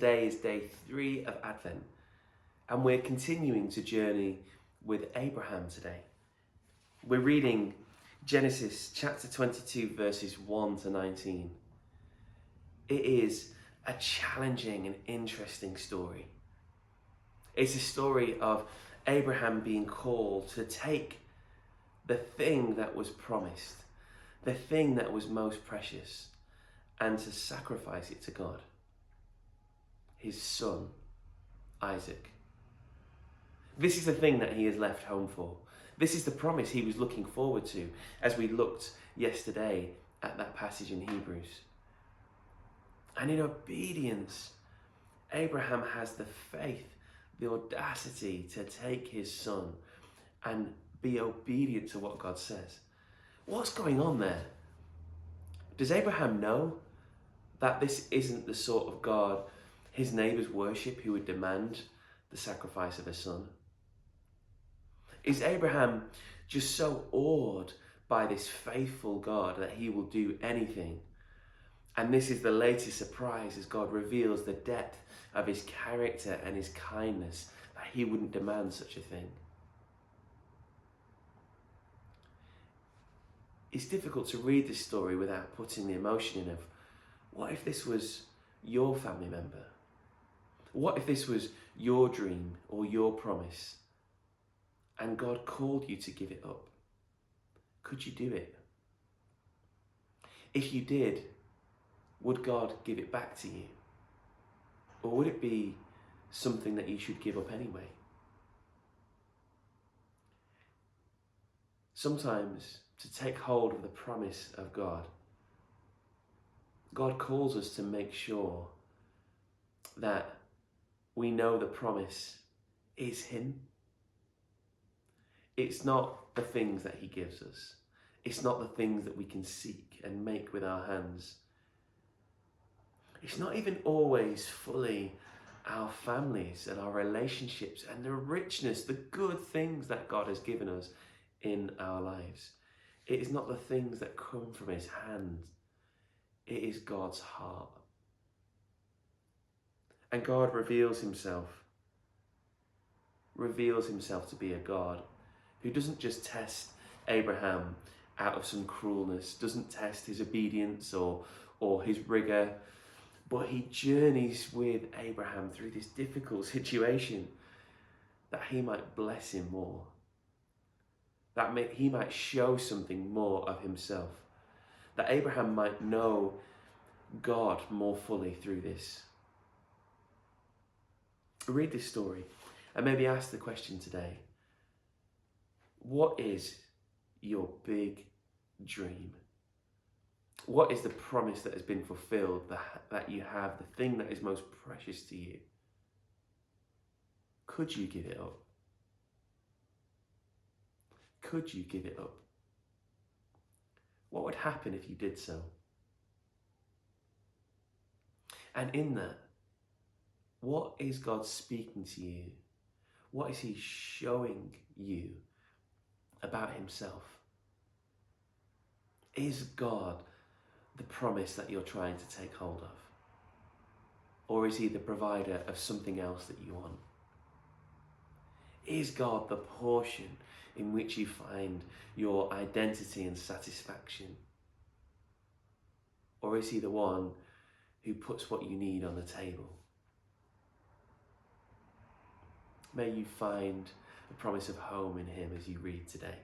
today is day 3 of Advent, and we're continuing to journey with Abraham today. We're reading Genesis chapter 22, verses 1 to 19. It is a challenging and interesting story. It's a story of Abraham being called to take the thing that was promised, the thing that was most precious, and to sacrifice it to God. His son, Isaac. This is the thing that he has left home for. This is the promise he was looking forward to as we looked yesterday at that passage in Hebrews. And in obedience, Abraham has the faith, the audacity to take his son and be obedient to what God says. What's going on there? Does Abraham know that this isn't the sort of God his neighbours worship who would demand the sacrifice of a son? Is Abraham just so awed by this faithful God that he will do anything? And this is the latest surprise as God reveals the depth of his character and his kindness, that he wouldn't demand such a thing. It's difficult to read this story without putting the emotion in of, what if this was your family member? What if this was your dream or your promise and God called you to give it up? Could you do it? If you did, would God give it back to you? Or would it be something that you should give up anyway? Sometimes, to take hold of the promise of God, God calls us to make sure that we know the promise is Him. It's not the things that He gives us. It's not the things that we can seek and make with our hands. It's not even always fully our families and our relationships and the richness, the good things that God has given us in our lives. It is not the things that come from His hand. It is God's heart. And God reveals Himself to be a God who doesn't just test Abraham out of some cruelness, doesn't test his obedience or his rigour, but He journeys with Abraham through this difficult situation that He might bless him more, that He might show something more of Himself, that Abraham might know God more fully through this. Read this story and maybe ask the question today, what is your big dream? What is the promise that has been fulfilled, that you have, the thing that is most precious to you? Could you give it up? Could you give it up? What would happen if you did so? And in that, what is God speaking to you? What is He showing you about Himself? Is God the promise that you're trying to take hold of? Or is He the provider of something else that you want? Is God the portion in which you find your identity and satisfaction? Or is He the one who puts what you need on the table? May you find the promise of home in Him as you read today.